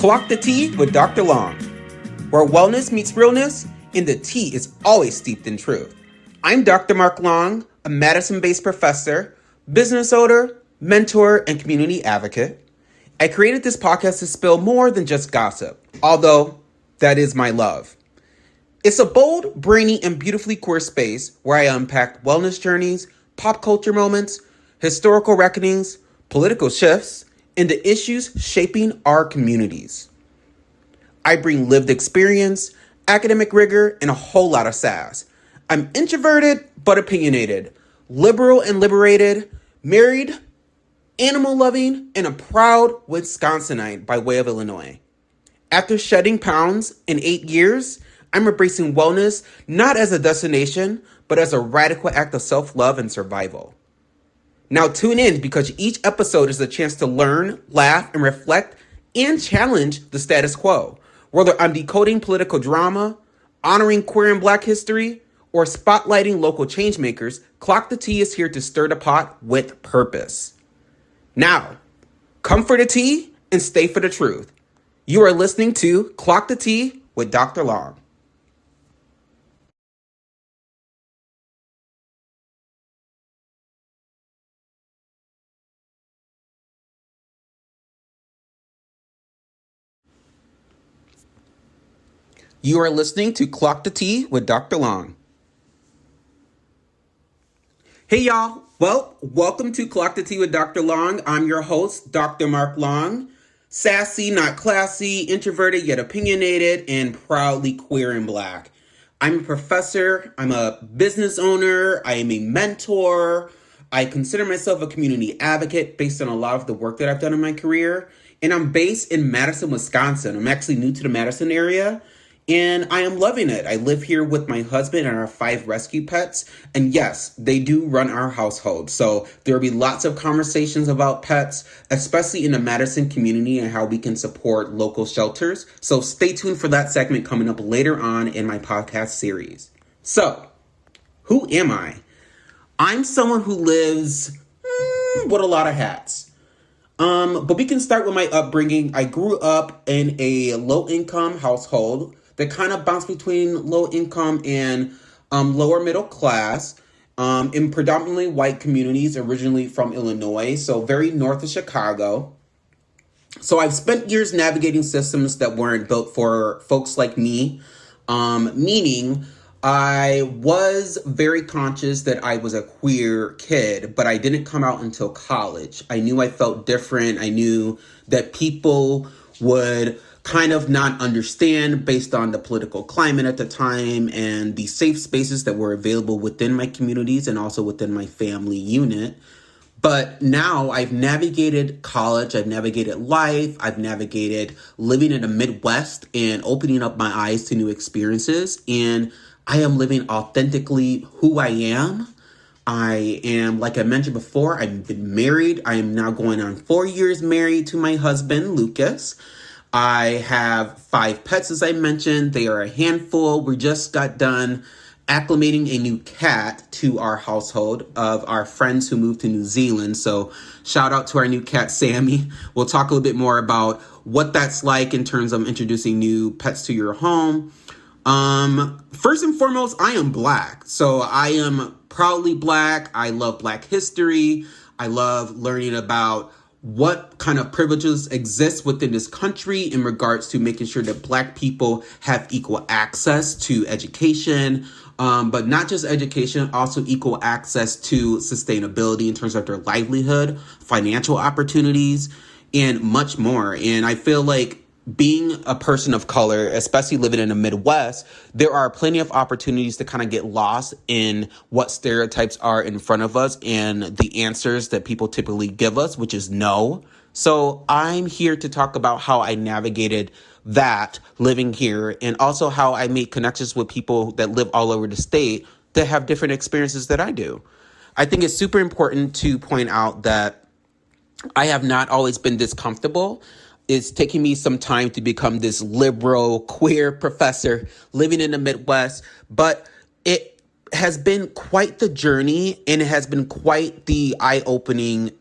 Clock the Tea with Dr. Long, where wellness meets realness and the tea is always steeped in truth. I'm Dr. Mark Long, a Madison-based professor, business owner, mentor, and community advocate. I created this podcast to spill more than just gossip, although that is my love. It's a bold, brainy, and beautifully queer space where I unpack wellness journeys, pop culture moments, historical reckonings, political shifts, and the issues shaping our communities. I bring lived experience, academic rigor, and a whole lot of sass. I'm introverted but opinionated, liberal and liberated, married, animal-loving, and a proud Wisconsinite by way of Illinois. After shedding pounds in 8 years, I'm embracing wellness not as a destination, but as a radical act of self-love and survival. Now tune in because each episode is a chance to learn, laugh, and reflect and challenge the status quo. Whether I'm decoding political drama, honoring queer and black history, or spotlighting local changemakers, Clock the Tea is here to stir the pot with purpose. Now, come for the tea and stay for the truth. You are listening to Clock the Tea with Dr. Long. You are listening to Clock the Tea with Dr. Long. Hey y'all, well, welcome to Clock the Tea with Dr. Long. I'm your host, Dr. Mark Long. Sassy, not classy, introverted yet opinionated, and proudly queer and black. I'm a professor, I'm a business owner, I am a mentor. I consider myself a community advocate based on a lot of the work that I've done in my career. And I'm based in Madison, Wisconsin. I'm actually new to the Madison area. And I am loving it. I live here with my husband and our 5 rescue pets. And yes, they do run our household. So there will be lots of conversations about pets, especially in the Madison community and how we can support local shelters. So stay tuned for that segment coming up later on in my podcast series. So, who am I? I'm someone who lives with a lot of hats. But we can start with my upbringing. I grew up in a low-income household that kind of bounced between low income and lower middle class in predominantly white communities, originally from Illinois, so very north of Chicago. So I've spent years navigating systems that weren't built for folks like me, meaning I was very conscious that I was a queer kid, but I didn't come out until college. I knew I felt different. I knew that people would kind of not understand based on the political climate at the time and the safe spaces that were available within my communities and also within my family unit. But now I've navigated college, I've navigated life, I've navigated living in the Midwest and opening up my eyes to new experiences. And I am living authentically who I am. I am, like I mentioned before, I've been married. I am now going on 4 years married to my husband, Lucas. I have 5 pets, as I mentioned. They are a handful. We just got done acclimating a new cat to our household of our friends who moved to New Zealand. So shout out to our new cat, Sammy. We'll talk a little bit more about what that's like in terms of introducing new pets to your home. First and foremost, I am black. So I am proudly black. I love black history. I love learning about what kind of privileges exist within this country in regards to making sure that black people have equal access to education, but not just education, also equal access to sustainability in terms of their livelihood, financial opportunities, and much more. And I feel like being a person of color, especially living in the Midwest, there are plenty of opportunities to kind of get lost in what stereotypes are in front of us and the answers that people typically give us, which is no. So I'm here to talk about how I navigated that living here and also how I made connections with people that live all over the state that have different experiences that I do. I think it's super important to point out that I have not always been this comfortable. It's taking me some time to become this liberal, queer professor living in the Midwest, but it has been quite the journey and it has been quite the eye-opening,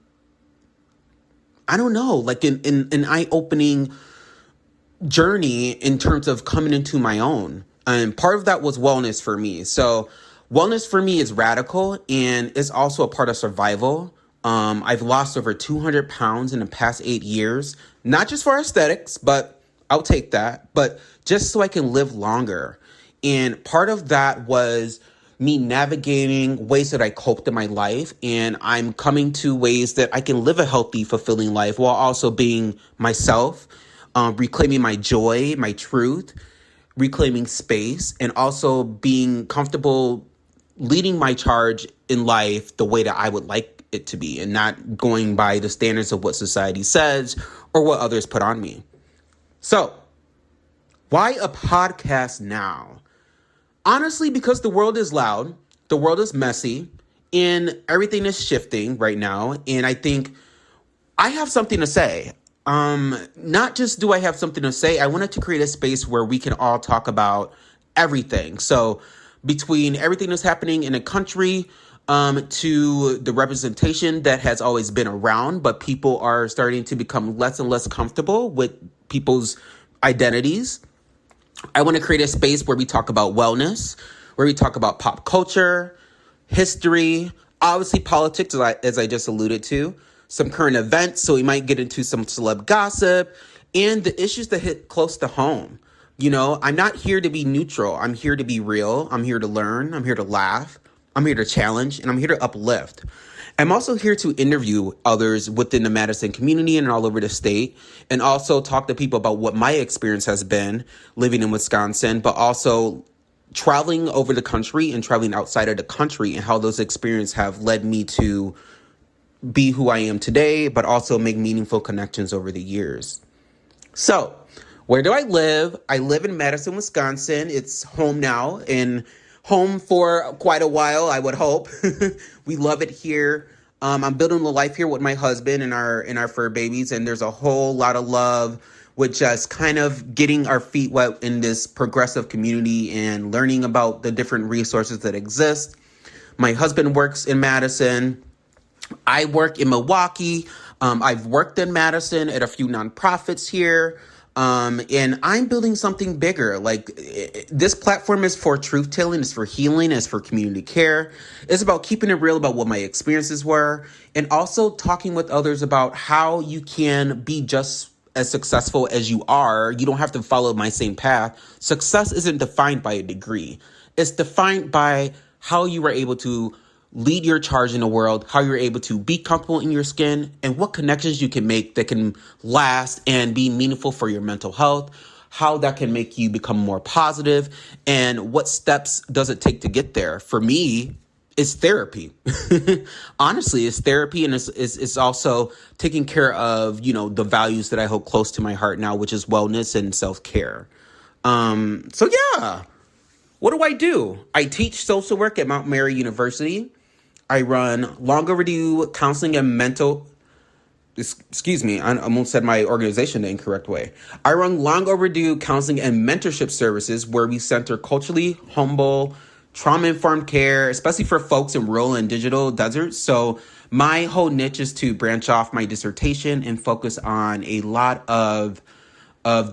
I don't know, like an eye-opening journey in terms of coming into my own. And part of that was wellness for me. So wellness for me is radical and it's also a part of survival. I've lost over 200 pounds in the past 8 years, not just for aesthetics, but I'll take that, but just so I can live longer. And part of that was me navigating ways that I coped in my life. And I'm coming to ways that I can live a healthy, fulfilling life while also being myself, reclaiming my joy, my truth, reclaiming space, and also being comfortable leading my charge in life the way that I would like it to be and not going by the standards of what society says or what others put on me. So, why a podcast now? Honestly, because the world is loud, the world is messy, and everything is shifting right now. And I think I have something to say. Not just do I have something to say, I wanted to create a space where we can all talk about everything. So between everything that's happening in the country, to the representation that has always been around, but people are starting to become less and less comfortable with people's identities. I want to create a space where we talk about wellness, where we talk about pop culture, history, obviously politics, as I just alluded to, some current events. So we might get into some celeb gossip and the issues that hit close to home. You know, I'm not here to be neutral. I'm here to be real. I'm here to learn. I'm here to laugh. I'm here to challenge, and I'm here to uplift. I'm also here to interview others within the Madison community and all over the state, and also talk to people about what my experience has been living in Wisconsin, but also traveling over the country and traveling outside of the country and how those experiences have led me to be who I am today, but also make meaningful connections over the years. So, where do I live? I live in Madison, Wisconsin. It's home now and home for quite a while, I would hope. We love it here. I'm building a life here with my husband and our fur babies, and there's a whole lot of love with just kind of getting our feet wet in this progressive community and learning about the different resources that exist. My husband works in Madison. I work in Milwaukee. I've worked in Madison at a few nonprofits here. And I'm building something bigger. This platform is for truth telling, it's for healing, it's for community care. It's about keeping it real about what my experiences were, and also talking with others about how you can be just as successful as you are. You don't have to follow my same path. Success isn't defined by a degree. It's defined by how you were able to lead your charge in the world, how you're able to be comfortable in your skin, and what connections you can make that can last and be meaningful for your mental health, how that can make you become more positive, and what steps does it take to get there. For me, it's therapy. Honestly, it's therapy, and it's also taking care of, the values that I hold close to my heart now, which is wellness and self-care. So yeah, what do? I teach social work at Mount Mary University. I run long overdue counseling and I almost said my organization the incorrect way. I run long overdue counseling and mentorship services where we center culturally humble, trauma-informed care, especially for folks in rural and digital deserts. So my whole niche is to branch off my dissertation and focus on a lot of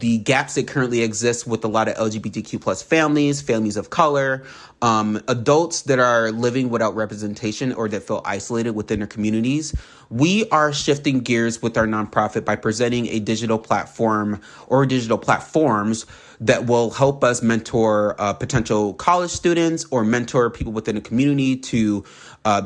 the gaps that currently exist with a lot of LGBTQ plus families of color, adults that are living without representation or that feel isolated within their communities. We are shifting gears with our nonprofit by presenting a digital platform or digital platforms that will help us mentor potential college students or mentor people within the community to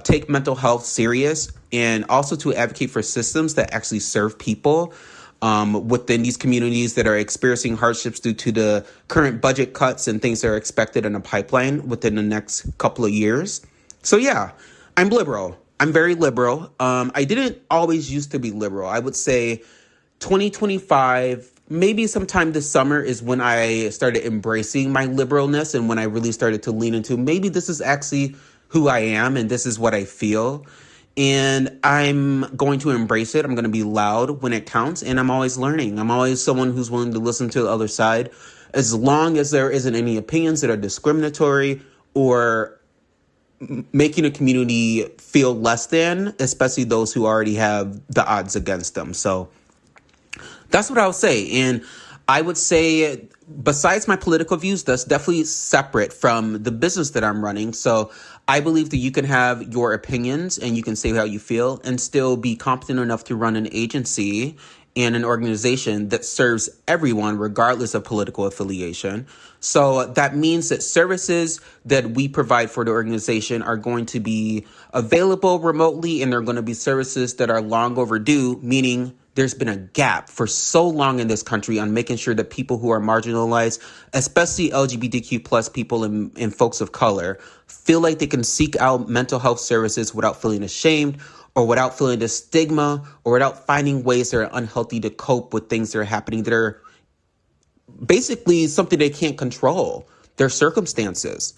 take mental health serious, and also to advocate for systems that actually serve people within these communities that are experiencing hardships due to the current budget cuts and things that are expected in a pipeline within the next couple of years. So yeah, I'm liberal. I'm very liberal. I didn't always used to be liberal. I would say 2025, maybe sometime this summer is when I started embracing my liberalness and when I really started to lean into maybe this is actually who I am and this is what I feel. And I'm going to embrace it. I'm going to be loud when it counts. And I'm always learning. I'm always someone who's willing to listen to the other side, as long as there isn't any opinions that are discriminatory or making a community feel less than, especially those who already have the odds against them. So that's what I'll say. And I would say, besides my political views, that's definitely separate from the business that I'm running. So I believe that you can have your opinions and you can say how you feel and still be competent enough to run an agency and an organization that serves everyone regardless of political affiliation. So that means that services that we provide for the organization are going to be available remotely, and they're going to be services that are long overdue, meaning there's been a gap for so long in this country on making sure that people who are marginalized, especially LGBTQ plus people and folks of color, feel like they can seek out mental health services without feeling ashamed or without feeling the stigma or without finding ways that are unhealthy to cope with things that are happening that are basically something they can't control, their circumstances.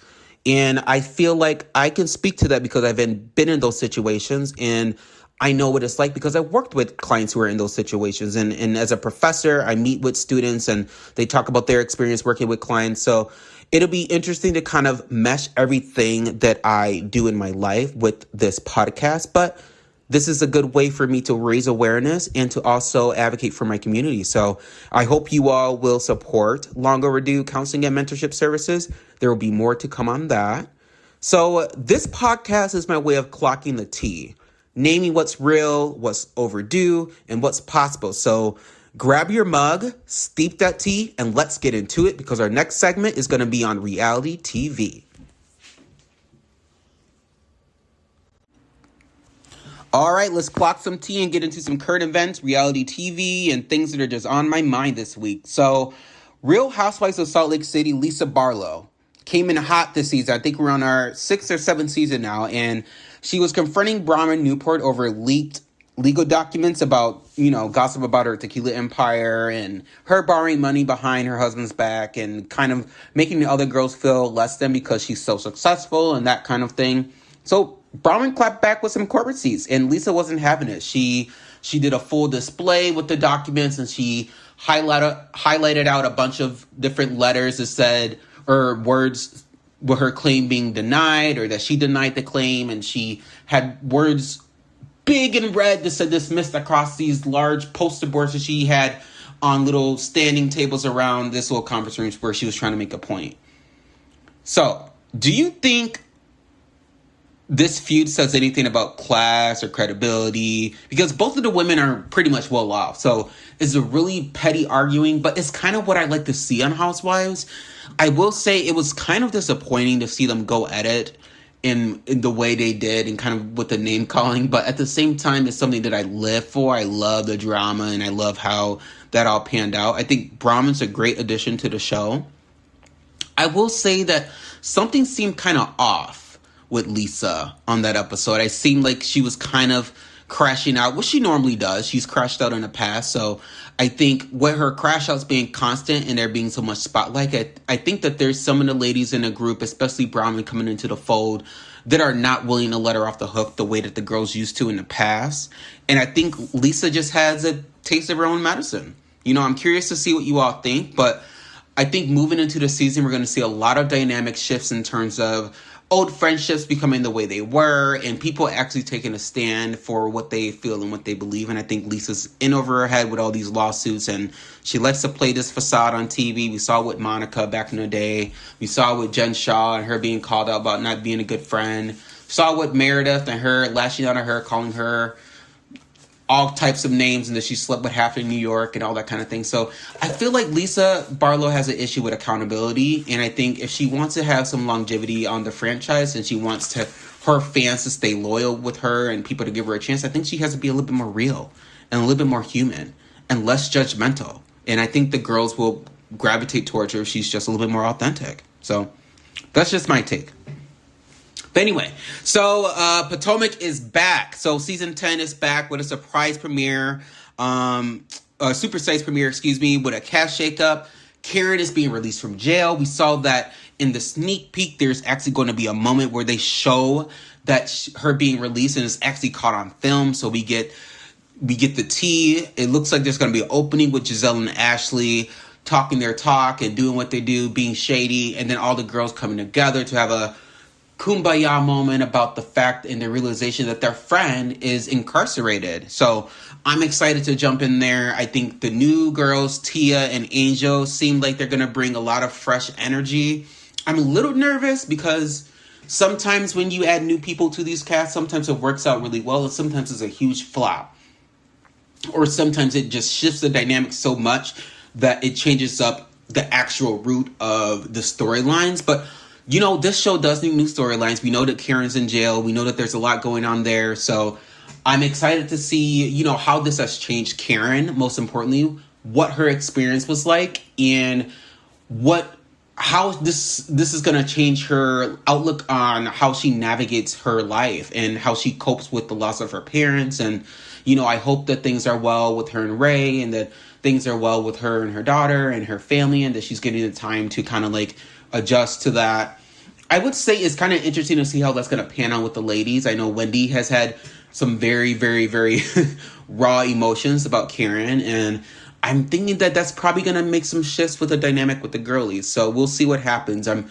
And I feel like I can speak to that because I've been in those situations, and I know what it's like because I've worked with clients who are in those situations. And as a professor, I meet with students and they talk about their experience working with clients. So it'll be interesting to kind of mesh everything that I do in my life with this podcast. But this is a good way for me to raise awareness and to also advocate for my community. So I hope you all will support Long Overdue Counseling and Mentorship Services. There will be more to come on that. So this podcast is my way of clocking the T, naming what's real, what's overdue, and what's possible. So grab your mug, steep that tea, and let's get into it because our next segment is going to be on reality TV. All right, let's clock some tea and get into some current events, reality TV, and things that are just on my mind this week. So, Real Housewives of Salt Lake City, Lisa Barlow, came in hot this season. I think we're on our 6th or 7th season now, and she was confronting Brahma Newport over leaked legal documents about, gossip about her tequila empire and her borrowing money behind her husband's back and kind of making the other girls feel less than because she's so successful and that kind of thing. So Brahman clapped back with some court receipts, and Lisa wasn't having it. She did a full display with the documents, and she highlighted out a bunch of different letters that said, or words with her claim being denied, or that she denied the claim, and she had words big in red that said dismissed across these large poster boards that she had on little standing tables around this little conference room where she was trying to make a point. So, do you think this feud says anything about class or credibility? Because both of the women are pretty much well off. So it's a really petty arguing, but it's kind of what I like to see on Housewives. I will say it was kind of disappointing to see them go at it in the way they did and kind of with the name calling. But at the same time, it's something that I live for. I love the drama and I love how that all panned out. I think Brahman's a great addition to the show. I will say that something seemed kind of off with Lisa on that episode. I seemed like she was kind of crashing out, which she normally does. She's crashed out in the past. So I think with her crash outs being constant and there being so much spotlight, I think that there's some of the ladies in the group, especially Brahman coming into the fold, that are not willing to let her off the hook the way that the girls used to in the past. And I think Lisa just has a taste of her own medicine. I'm curious to see what you all think, but I think moving into the season, we're going to see a lot of dynamic shifts in terms of old friendships becoming the way they were and people actually taking a stand for what they feel and what they believe. And I think Lisa's in over her head with all these lawsuits, and she likes to play this facade on TV. We saw with Monica back in the day. We saw with Jen Shaw and her being called out about not being a good friend. We saw with Meredith and her lashing out at her, calling her all types of names, and that she slept with half in New York and all that kind of thing. So I feel like Lisa Barlow has an issue with accountability. And I think if she wants to have some longevity on the franchise and she wants her fans to stay loyal with her and people to give her a chance, I think she has to be a little bit more real and a little bit more human and less judgmental. And I think the girls will gravitate towards her if she's just a little bit more authentic. So that's just my take. But anyway, so Potomac is back. So season 10 is back with a surprise premiere, a super size premiere, with a cast shakeup. Karen is being released from jail. We saw that in the sneak peek. There's actually going to be a moment where they show that her being released, and it's actually caught on film. So we get the tea. It looks like there's going to be an opening with Giselle and Ashley talking their talk and doing what they do, being shady, and then all the girls coming together to have a kumbaya moment about the fact and the realization that their friend is incarcerated. So I'm excited to jump in there. I think the new girls, Tia and Angel, seem like they're going to bring a lot of fresh energy. I'm a little nervous because sometimes when you add new people to these casts, sometimes it works out really well and sometimes it's a huge flop. Or sometimes it just shifts the dynamic so much that it changes up the actual root of the storylines. But, you know, this show does need new storylines. We know that Karen's in jail. We know that there's a lot going on there. So I'm excited to see, you know, how this has changed Karen, most importantly, what her experience was like and how this is going to change her outlook on how she navigates her life and how she copes with the loss of her parents. And, you know, I hope that things are well with her and Ray and that things are well with her and her daughter and her family and that she's getting the time to kind of like adjust to that. I would say it's kind of interesting to see how that's going to pan out with the ladies. I know Wendy has had some very, very, very raw emotions about Karen, and I'm thinking that that's probably going to make some shifts with the dynamic with the girlies. So we'll see what happens. I'm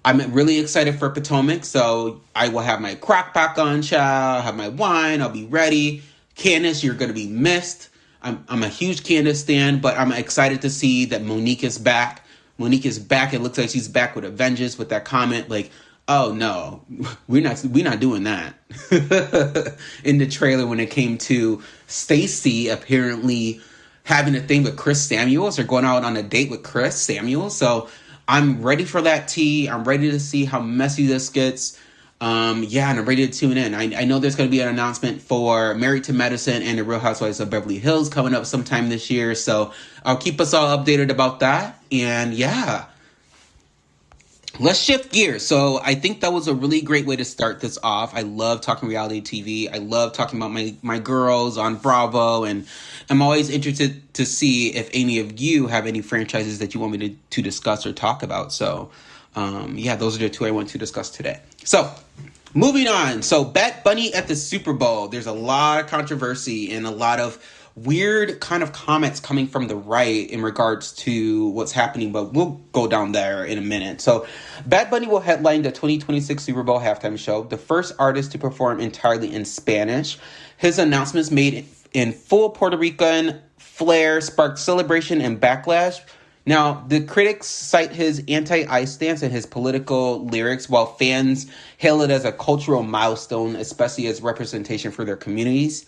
really excited for Potomac, so I will have my crock pot on, child. I'll have my wine. I'll be ready. Candace, you're going to be missed. I'm a huge Candace stan, but I'm excited to see that Monique is back. Monique is back. It looks like she's back with a vengeance with that comment like, oh no, we're not doing that. In the trailer when it came to Stacey apparently having a thing with Chris Samuels or going out on a date with Chris Samuels. So I'm ready for that tea. I'm ready to see how messy this gets. And I'm ready to tune in. I know there's going to be an announcement for Married to Medicine and The Real Housewives of Beverly Hills coming up sometime this year. So I'll keep us all updated about that. And yeah, let's shift gears. So I think that was a really great way to start this off. I love talking reality TV. I love talking about my girls on Bravo. And I'm always interested to see if any of you have any franchises that you want me to discuss or talk about. So those are the two I want to discuss today. So moving on. So Bad Bunny at the Super Bowl. There's a lot of controversy and a lot of weird kind of comments coming from the right in regards to what's happening, but we'll go down there in a minute. So Bad Bunny will headline the 2026 Super Bowl halftime show, the first artist to perform entirely in Spanish. His announcements made in full Puerto Rican flair sparked celebration and backlash. Now, the critics cite his anti-ICE stance and his political lyrics, while fans hail it as a cultural milestone, especially as representation for their communities.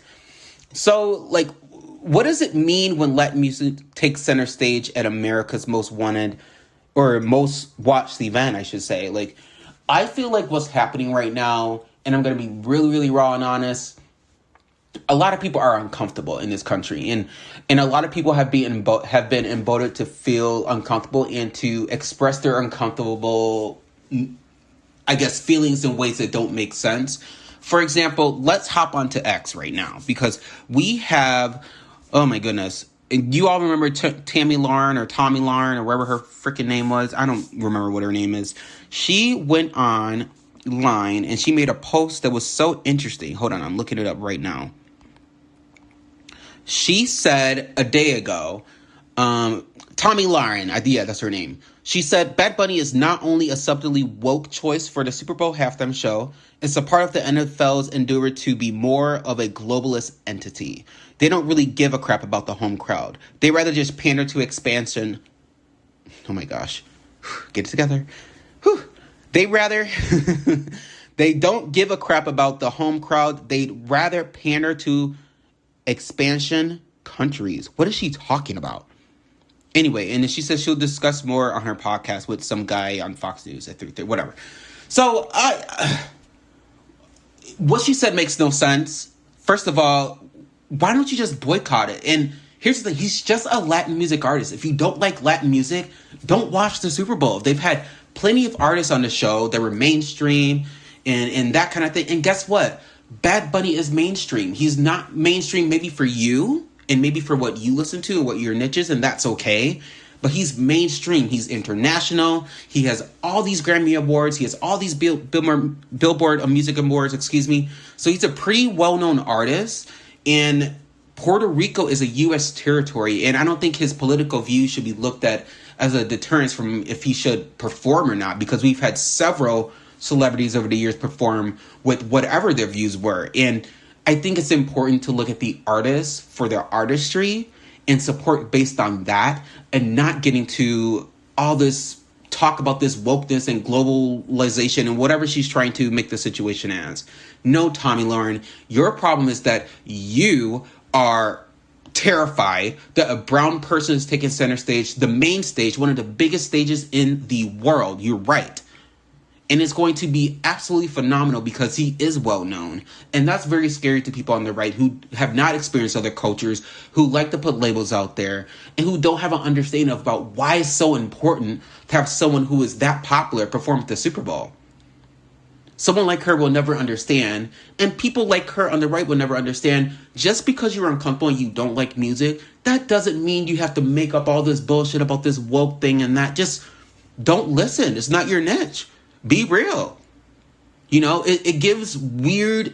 So, like, what does it mean when Latin music takes center stage at America's most wanted or most watched event, I should say? Like, I feel like what's happening right now, and I'm going to be really, really raw and honest, a lot of people are uncomfortable in this country, and a lot of people have been emboldened to feel uncomfortable and to express their uncomfortable, I guess, feelings in ways that don't make sense. For example, let's hop onto X right now because we have, oh my goodness, you all remember Tomi Lahren or whatever her freaking name was? I don't remember what her name is. She went online and she made a post that was so interesting. Hold on, I'm looking it up right now. She said a day ago, Tomi Lahren, that's her name. She said, Bad Bunny is not only a subtly woke choice for the Super Bowl halftime show, it's a part of the NFL's endeavor to be more of a globalist entity. They don't really give a crap about the home crowd. They rather just pander to expansion. Oh my gosh. Get it together. They don't give a crap about the home crowd. They'd rather pander to expansion countries. What is she talking about? Anyway, and then she says she'll discuss more on her podcast with some guy on Fox News at 3:30, whatever. So, what she said makes no sense. First of all, why don't you just boycott it? And here's the thing, he's just a Latin music artist. If you don't like Latin music, don't watch the Super Bowl. They've had plenty of artists on the show that were mainstream and that kind of thing. And guess what? Bad Bunny is mainstream. He's not mainstream maybe for you and maybe for what you listen to and what your niche is, and that's okay. But he's mainstream. He's international. He has all these Grammy Awards. He has all these Billboard Music Awards, So he's a pretty well-known artist. And Puerto Rico is a U.S. territory. And I don't think his political views should be looked at as a deterrence from if he should perform or not. Because we've had several celebrities over the years perform with whatever their views were. And I think it's important to look at the artists for their artistry and support based on that, and not getting to all this talk about this wokeness and globalization and whatever she's trying to make the situation as. No, Tomi Lahren, your problem is that you are terrified that a brown person is taking center stage, the main stage, one of the biggest stages in the world. You're right. And it's going to be absolutely phenomenal because he is well known. And that's very scary to people on the right who have not experienced other cultures, who like to put labels out there, and who don't have an understanding about why it's so important to have someone who is that popular perform at the Super Bowl. Someone like her will never understand, and people like her on the right will never understand. Just because you're uncomfortable and you don't like music, that doesn't mean you have to make up all this bullshit about this woke thing and that. Just don't listen. It's not your niche. Be real. You know, it gives weird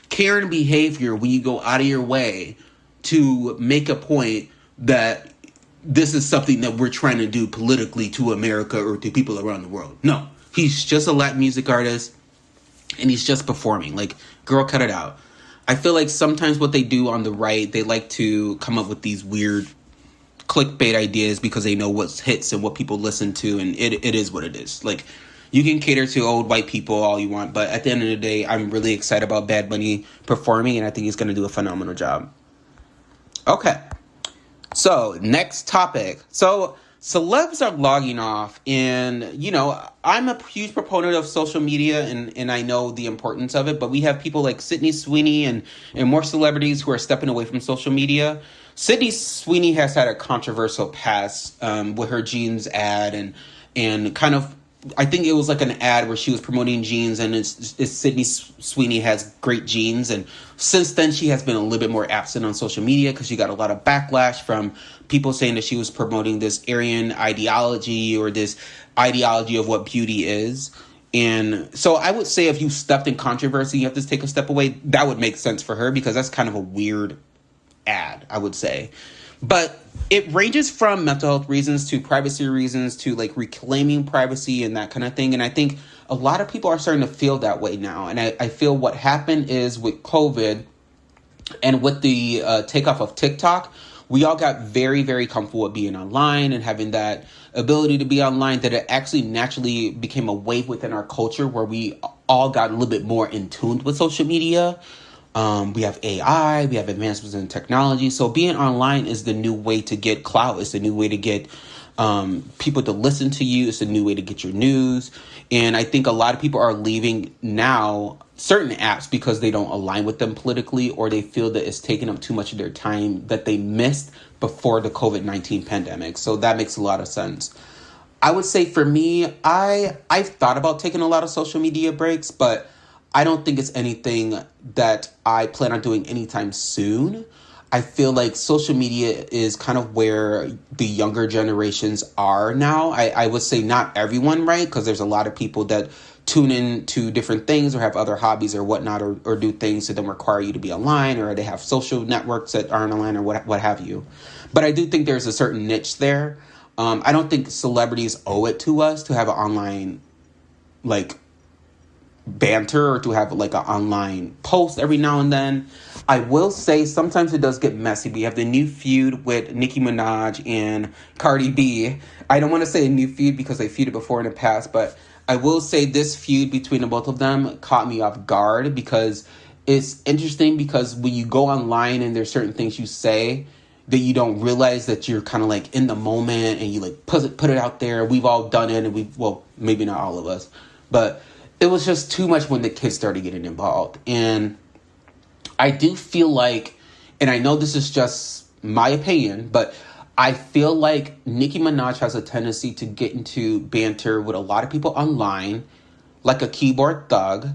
Karen behavior when you go out of your way to make a point that this is something that we're trying to do politically to America or to people around the world. No, he's just a Latin music artist and he's just performing. Like, girl, cut it out. I feel like sometimes what they do on the right, they like to come up with these weird clickbait ideas because they know what's hits and what people listen to, and it is what it is. Like, you can cater to old white people all you want, but at the end of the day, I'm really excited about Bad Bunny performing, and I think he's going to do a phenomenal job. Okay, so next topic. So celebs are logging off, and, you know, I'm a huge proponent of social media, and I know the importance of it, but we have people like Sydney Sweeney and more celebrities who are stepping away from social media. Sydney Sweeney has had a controversial past with her jeans ad, and kind of, I think it was like an ad where she was promoting jeans, and it's Sydney Sweeney has great jeans, and since then she has been a little bit more absent on social media because she got a lot of backlash from people saying that she was promoting this Aryan ideology or this ideology of what beauty is. And so I would say if you stepped in controversy, you have to take a step away. That would make sense for her because that's kind of a weird ad, I would say. But it ranges from mental health reasons to privacy reasons to like reclaiming privacy and that kind of thing. And I think a lot of people are starting to feel that way now. And I feel what happened is with COVID and with the takeoff of TikTok, we all got very, very comfortable with being online and having that ability to be online, that it actually naturally became a wave within our culture where we all got a little bit more in tune with social media. We have AI, we have advancements in technology. So being online is the new way to get clout. It's the new way to get people to listen to you. It's a new way to get your news. And I think a lot of people are leaving now certain apps because they don't align with them politically, or they feel that it's taking up too much of their time that they missed before the COVID-19 pandemic. So that makes a lot of sense. I would say for me, I've thought about taking a lot of social media breaks, but I don't think it's anything that I plan on doing anytime soon. I feel like social media is kind of where the younger generations are now. I would say not everyone, right? Because there's a lot of people that tune in to different things or have other hobbies or whatnot, or do things that don't require you to be online, or they have social networks that aren't online, or what have you. But I do think there's a certain niche there. I don't think celebrities owe it to us to have an online, like, banter or to have like an online post every now and then. I will say sometimes it does get messy. We have the new feud with Nicki Minaj and Cardi B. I don't want to say a new feud because they feuded before in the past, but I will say this feud between the both of them caught me off guard because it's interesting, because when you go online and there's certain things you say that you don't realize that you're kind of like in the moment and you like put it out there. We've all done it, and well, maybe not all of us, but it was just too much when the kids started getting involved. And I do feel like, and I know this is just my opinion, but I feel like Nicki Minaj has a tendency to get into banter with a lot of people online, like a keyboard thug.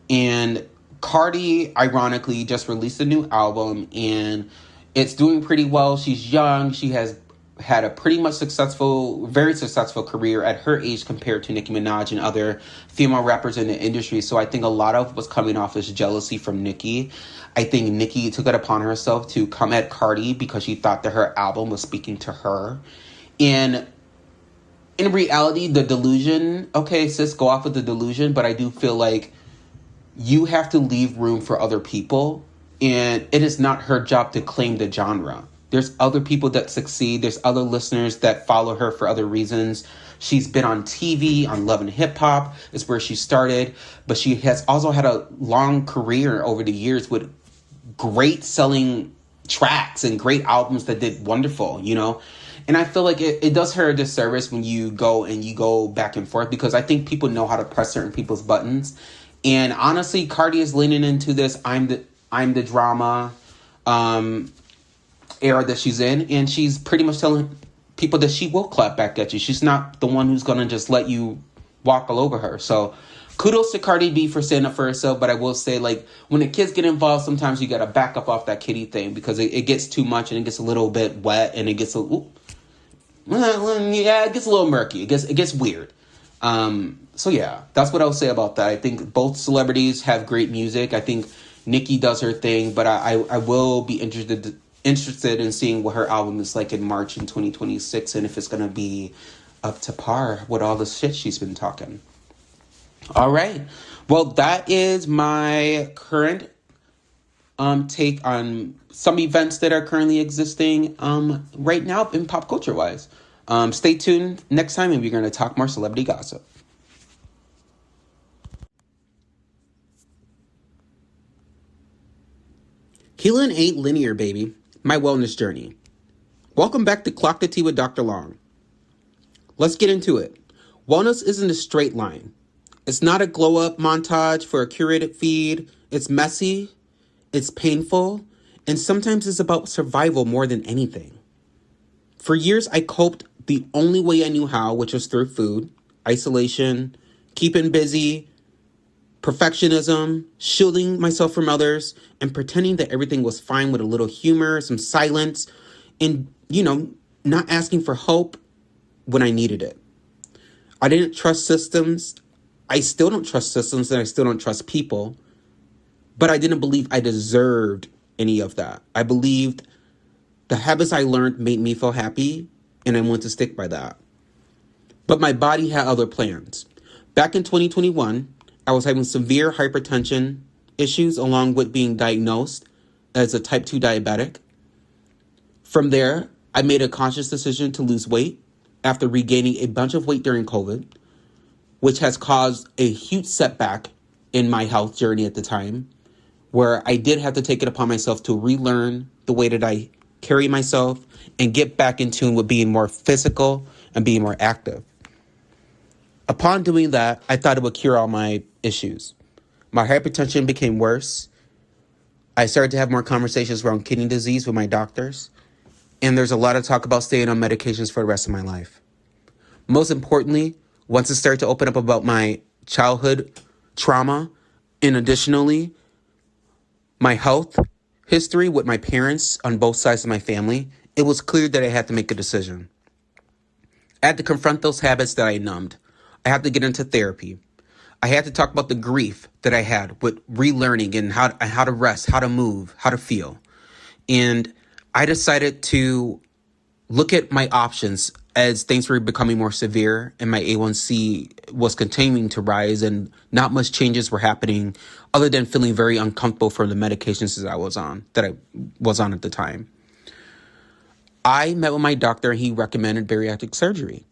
And Cardi, ironically, just released a new album, and it's doing pretty well. She's young. She has had a pretty much very successful career at her age compared to Nicki Minaj and other female rappers in the industry. So I think a lot of what's coming off is jealousy from Nicki. I think Nicki took it upon herself to come at Cardi because she thought that her album was speaking to her. And in reality, the delusion, okay, sis, go off with the delusion, but I do feel like you have to leave room for other people, and it is not her job to claim the genre. There's other people that succeed. There's other listeners that follow her for other reasons. She's been on TV, on Love and Hip Hop is where she started, but she has also had a long career over the years with great selling tracks and great albums that did wonderful, you know? And I feel like it does her a disservice when you go back and forth, because I think people know how to press certain people's buttons. And honestly, Cardi is leaning into this I'm the drama era that she's in, and she's pretty much telling people that she will clap back at you. She's not the one who's going to just let you walk all over her. So kudos to Cardi B for standing up for herself, but I will say, like, when the kids get involved, sometimes you got to back up off that kitty thing, because it gets too much and it gets a little bit wet, and it gets it gets a little murky. It gets weird. So yeah, that's what I'll say about that. I think both celebrities have great music. I think Nicki does her thing, but I will be interested in seeing what her album is like in March in 2026, and if it's going to be up to par with all the shit she's been talking. All right. Well, that is my current take on some events that are currently existing right now in pop culture wise. Stay tuned next time, and we're going to talk more celebrity gossip. Healing ain't linear, baby. My wellness journey. Welcome back to Clock the Tea with Dr. Long. Let's get into it. Wellness isn't a straight line. It's not a glow-up montage for a curated feed. It's messy, it's painful, and sometimes it's about survival more than anything. For years, I coped the only way I knew how, which was through food, isolation, keeping busy, perfectionism, shielding myself from others, and pretending that everything was fine with a little humor, some silence, and, not asking for help when I needed it. I didn't trust systems. I still don't trust systems, and I still don't trust people. But I didn't believe I deserved any of that. I believed the habits I learned made me feel happy, and I wanted to stick by that. But my body had other plans. Back in 2021, I was having severe hypertension issues along with being diagnosed as a type 2 diabetic. From there, I made a conscious decision to lose weight after regaining a bunch of weight during COVID, which has caused a huge setback in my health journey at the time, where I did have to take it upon myself to relearn the way that I carry myself and get back in tune with being more physical and being more active. Upon doing that, I thought it would cure all my issues. My hypertension became worse. I started to have more conversations around kidney disease with my doctors. And there's a lot of talk about staying on medications for the rest of my life. Most importantly, once it started to open up about my childhood trauma, and additionally, my health history with my parents on both sides of my family, it was clear that I had to make a decision. I had to confront those habits that I numbed. I had to get into therapy. I had to talk about the grief that I had with relearning and how to rest, how to move, how to feel. And I decided to look at my options as things were becoming more severe and my A1C was continuing to rise and not much changes were happening other than feeling very uncomfortable for the medications that I was on at the time. I met with my doctor and he recommended bariatric surgery.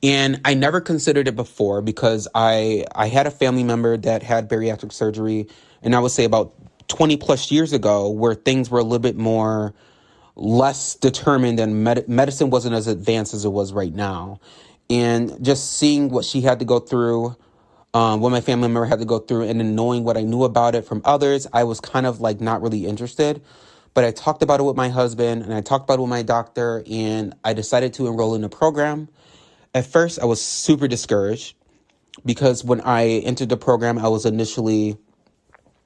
And I never considered it before because I had a family member that had bariatric surgery, and I would say about 20 plus years ago, where things were a little bit more less determined and medicine wasn't as advanced as it was right now. And just seeing what she had to go through, what my family member had to go through, and then knowing what I knew about it from others, I was kind of like not really interested. But I talked about it with my husband and I talked about it with my doctor, and I decided to enroll in the program. At first, I was super discouraged because when I entered the program, I was initially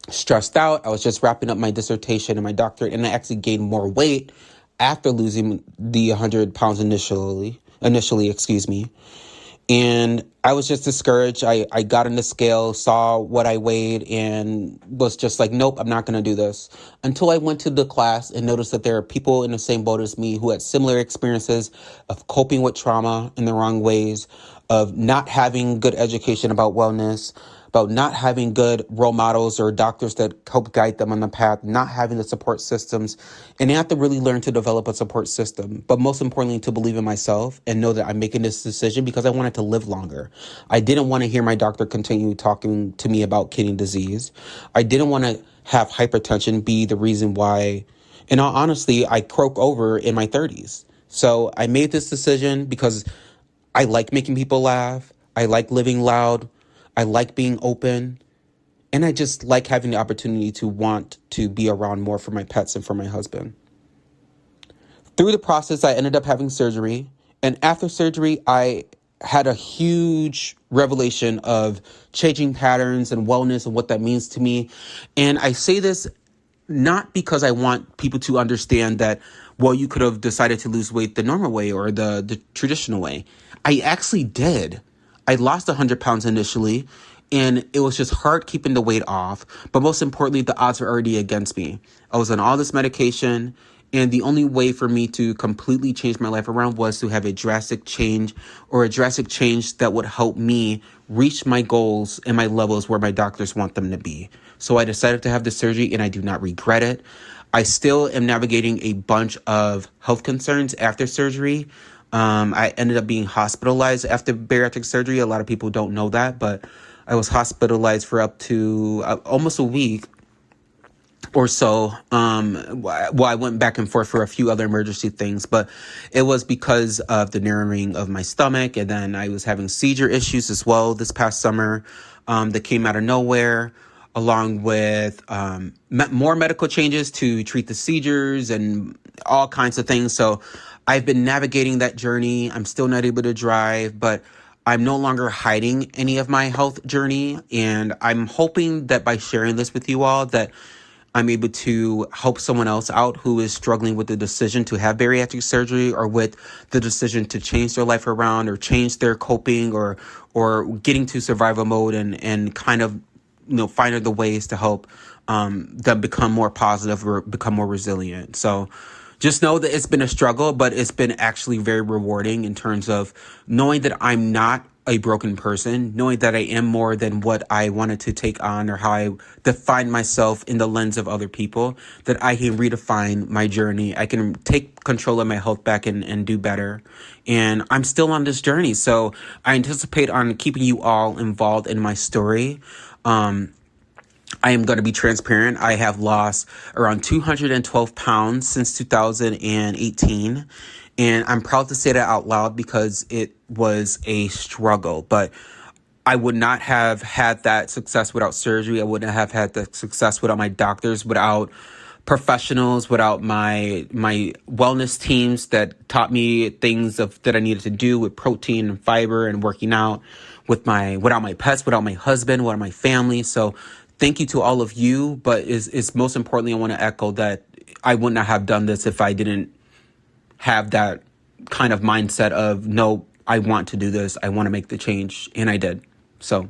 stressed out. I was just wrapping up my dissertation and my doctorate, and I actually gained more weight after losing the 100 pounds initially, And I was just discouraged. I got on the scale, saw what I weighed, and was just like, nope, I'm not going to do this. Until I went to the class and noticed that there are people in the same boat as me who had similar experiences of coping with trauma in the wrong ways, of not having good education about wellness, about not having good role models or doctors that help guide them on the path, not having the support systems. And I have to really learn to develop a support system, but most importantly, to believe in myself and know that I'm making this decision because I wanted to live longer. I didn't want to hear my doctor continue talking to me about kidney disease. I didn't want to have hypertension be the reason why, in all honesty, I croak over in my 30s. So I made this decision because I like making people laugh. I like living loud. I like being open. And I just like having the opportunity to want to be around more for my pets and for my husband. Through the process, I ended up having surgery. And after surgery, I had a huge revelation of changing patterns and wellness and what that means to me. And I say this not because I want people to understand that, well, you could have decided to lose weight the normal way or the traditional way. I actually did. I lost 100 pounds initially, and it was just hard keeping the weight off. But most importantly, the odds were already against me. I was on all this medication, and the only way for me to completely change my life around was to have a drastic change, or a drastic change that would help me reach my goals and my levels where my doctors want them to be. So I decided to have the surgery, and I do not regret it. I still am navigating a bunch of health concerns after surgery. I ended up being hospitalized after bariatric surgery. A lot of people don't know that, but I was hospitalized for up to almost a week or so. Well, I went back and forth for a few other emergency things, but it was because of the narrowing of my stomach. And then I was having seizure issues as well this past summer that came out of nowhere, along with more medical changes to treat the seizures and all kinds of things. So I've been navigating that journey. I'm still not able to drive, but I'm no longer hiding any of my health journey. And I'm hoping that by sharing this with you all, that I'm able to help someone else out who is struggling with the decision to have bariatric surgery, or with the decision to change their life around, or change their coping, or getting to survival mode, and kind of, find the ways to help them become more positive or become more resilient. So just know that it's been a struggle, but it's been actually very rewarding in terms of knowing that I'm not a broken person, knowing that I am more than what I wanted to take on, or how I define myself in the lens of other people, that I can redefine my journey. I can take control of my health back and do better. And I'm still on this journey. So I anticipate on keeping you all involved in my story. I am going to be transparent. I have lost around 212 pounds since 2018. And I'm proud to say that out loud because it was a struggle. But I would not have had that success without surgery. I wouldn't have had the success without my doctors, without professionals, without my wellness teams that taught me things that I needed to do with protein and fiber and working out, without my pets, without my husband, without my family. So thank you to all of you. But is most importantly, I want to echo that I would not have done this if I didn't have that kind of mindset of, no, I want to do this. I want to make the change. And I did. So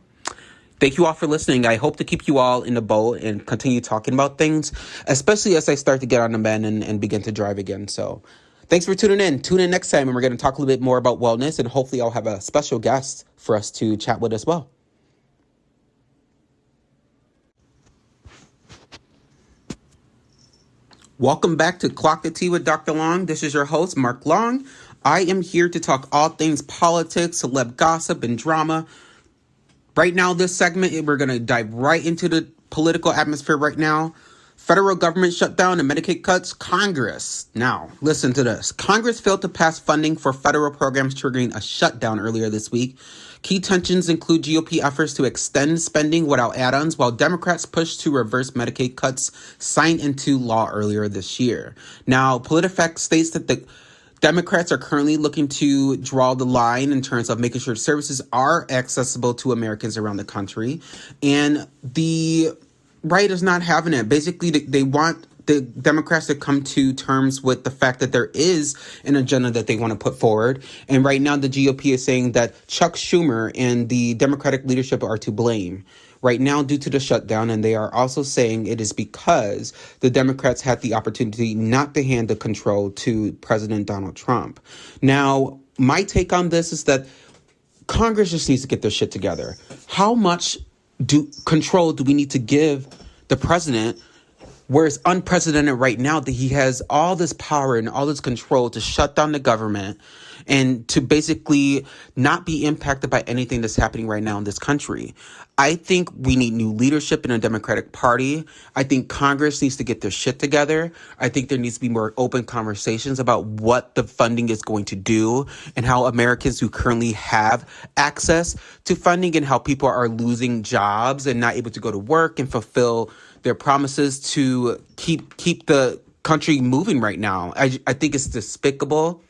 thank you all for listening. I hope to keep you all in the boat and continue talking about things, especially as I start to get on the mend and begin to drive again. So thanks for tuning in. Tune in next time, and we're going to talk a little bit more about wellness, and hopefully I'll have a special guest for us to chat with as well. Welcome back to Clock the Tea with Dr. Long. This is your host, Mark Long. I am here to talk all things politics, celeb gossip, and drama. Right now, this segment, we're going to dive right into the political atmosphere right now. Federal government shutdown and Medicaid cuts. Congress. Now, listen to this. Congress failed to pass funding for federal programs, triggering a shutdown earlier this week. Key tensions include GOP efforts to extend spending without add-ons, while Democrats push to reverse Medicaid cuts signed into law earlier this year. Now, PolitiFact states that the Democrats are currently looking to draw the line in terms of making sure services are accessible to Americans around the country. And the right is not having it. Basically, they want the Democrats to come to terms with the fact that there is an agenda that they want to put forward. And right now, the GOP is saying that Chuck Schumer and the Democratic leadership are to blame right now due to the shutdown. And they are also saying it is because the Democrats had the opportunity not to hand the control to President Donald Trump. Now, my take on this is that Congress just needs to get their shit together. How much control do we need to give the president, where it's unprecedented right now that he has all this power and all this control to shut down the government and to basically not be impacted by anything that's happening right now in this country? I think we need new leadership in the Democratic Party. I think Congress needs to get their shit together. I think there needs to be more open conversations about what the funding is going to do and how Americans who currently have access to funding and how people are losing jobs and not able to go to work and fulfill their promises to keep the country moving right now. I think it's despicable.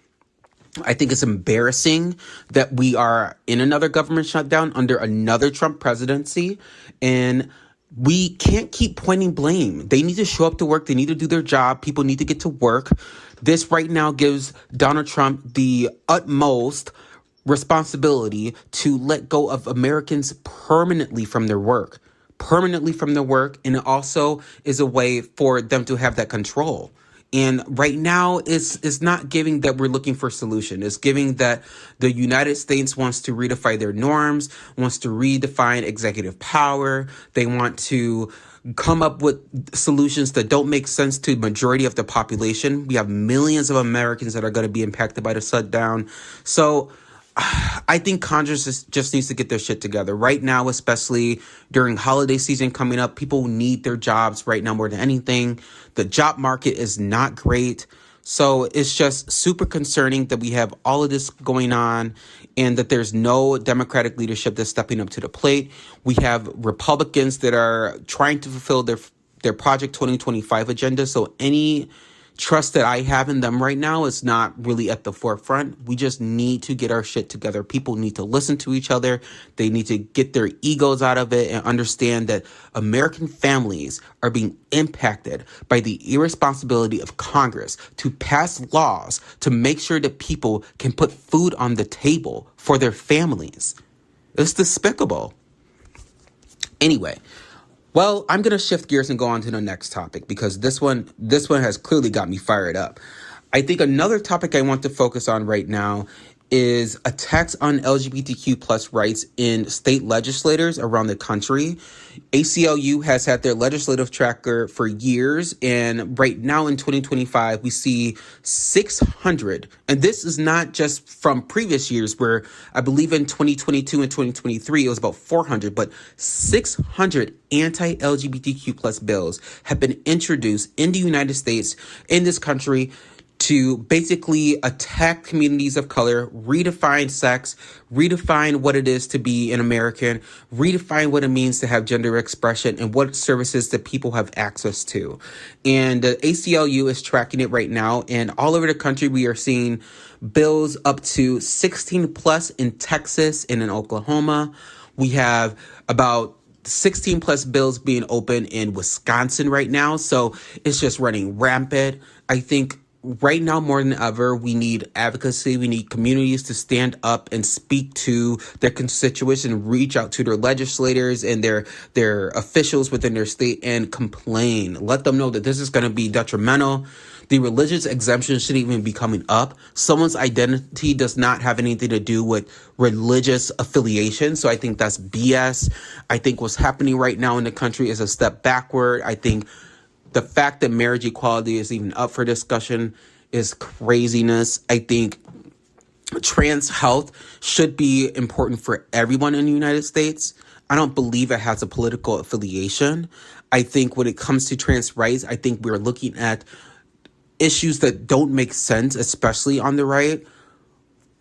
I think it's embarrassing that we are in another government shutdown under another Trump presidency, and we can't keep pointing blame. They need to show up to work. They need to do their job. People need to get to work. This right now gives Donald Trump the utmost responsibility to let go of Americans permanently from their work. And it also is a way for them to have that control. And right now, it's not giving that we're looking for a solution. It's giving that the United States wants to redefine their norms, wants to redefine executive power. They want to come up with solutions that don't make sense to the majority of the population. We have millions of Americans that are going to be impacted by the shutdown. So I think Congress just needs to get their shit together right now, especially during holiday season coming up. People need their jobs right now more than anything. The job market is not great. So it's just super concerning that we have all of this going on and that there's no Democratic leadership that's stepping up to the plate. We have Republicans that are trying to fulfill their Project 2025 agenda. So any trust that I have in them right now is not really at the forefront. We just need to get our shit together. People need to listen to each other. They need to get their egos out of it and understand that American families are being impacted by the irresponsibility of Congress to pass laws to make sure that people can put food on the table for their families. It's despicable. Anyway, well, I'm going to shift gears and go on to the next topic because this one has clearly got me fired up. I think another topic I want to focus on right now is attacks on LGBTQ plus rights in state legislators around the country. ACLU has had their legislative tracker for years, and right now in 2025, we see 600, and this is not just from previous years where I believe in 2022 and 2023, it was about 400, but 600 anti-LGBTQ plus bills have been introduced in the United States, in this country, to basically attack communities of color, redefine sex, redefine what it is to be an American, redefine what it means to have gender expression and what services that people have access to. And the ACLU is tracking it right now. And all over the country, we are seeing bills up to 16 plus in Texas and in Oklahoma. We have about 16 plus bills being open in Wisconsin right now. So it's just running rampant. I think right now, more than ever, we need advocacy. We need communities to stand up and speak to their constituents and reach out to their legislators and their officials within their state and complain. Let them know that this is going to be detrimental. The religious exemption shouldn't even be coming up. Someone's identity does not have anything to do with religious affiliation. So I think that's BS. I think what's happening right now in the country is a step backward. I think the fact that marriage equality is even up for discussion is craziness. I think trans health should be important for everyone in the United States. I don't believe it has a political affiliation. I think when it comes to trans rights, I think we're looking at issues that don't make sense, especially on the right.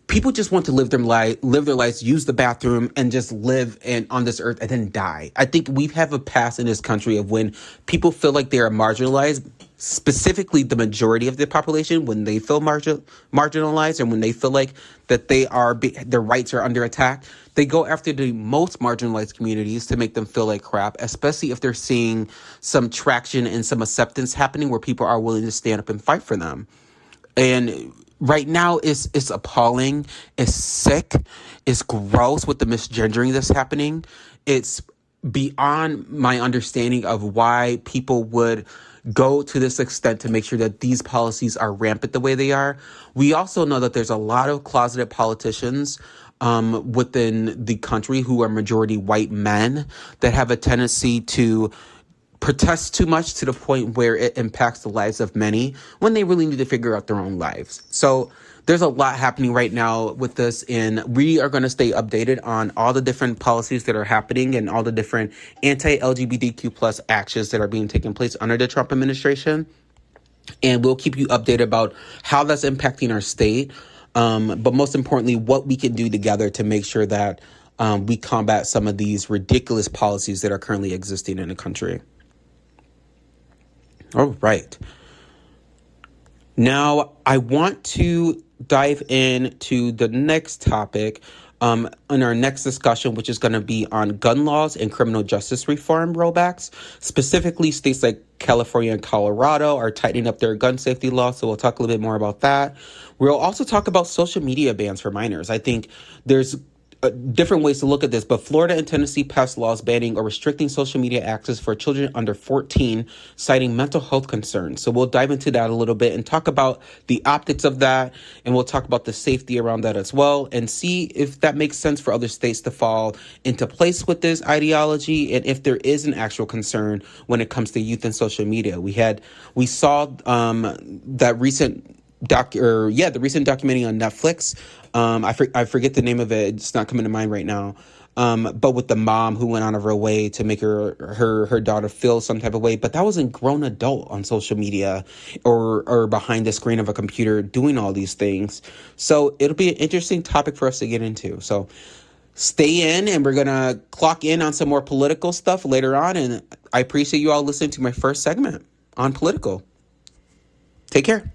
People just want to live their lives, use the bathroom, and just live on this earth and then die. I think we have a past in this country of when people feel like they are marginalized, specifically the majority of the population, when they feel marginalized and when they feel like that their rights are under attack, they go after the most marginalized communities to make them feel like crap, especially if they're seeing some traction and some acceptance happening where people are willing to stand up and fight for them. And right now it's appalling, it's sick, it's gross with the misgendering that's happening. It's beyond my understanding of why people would go to this extent to make sure that these policies are rampant the way they are. We also know that there's a lot of closeted politicians within the country who are majority white men that have a tendency to protest too much to the point where it impacts the lives of many when they really need to figure out their own lives. So there's a lot happening right now with this, and we are going to stay updated on all the different policies that are happening and all the different anti-LGBTQ plus actions that are being taken place under the Trump administration. And we'll keep you updated about how that's impacting our state. But most importantly, what we can do together to make sure that we combat some of these ridiculous policies that are currently existing in the country. All right. Now, I want to dive into the next topic in our next discussion, which is going to be on gun laws and criminal justice reform rollbacks. Specifically, states like California and Colorado are tightening up their gun safety laws, so we'll talk a little bit more about that. We'll also talk about social media bans for minors. I think there's different ways to look at this, but Florida and Tennessee passed laws banning or restricting social media access for children under 14, citing mental health concerns. So we'll dive into that a little bit and talk about the optics of that, and we'll talk about the safety around that as well, and see if that makes sense for other states to fall into place with this ideology, and if there is an actual concern when it comes to youth and social media. We saw that recent the recent documentary on Netflix. I forget the name of it. It's not coming to mind right now. But with the mom who went out of her way to make her daughter feel some type of way. But that was a grown adult on social media or behind the screen of a computer doing all these things. So it'll be an interesting topic for us to get into. So stay in, and we're going to clock in on some more political stuff later on. And I appreciate you all listening to my first segment on political. Take care.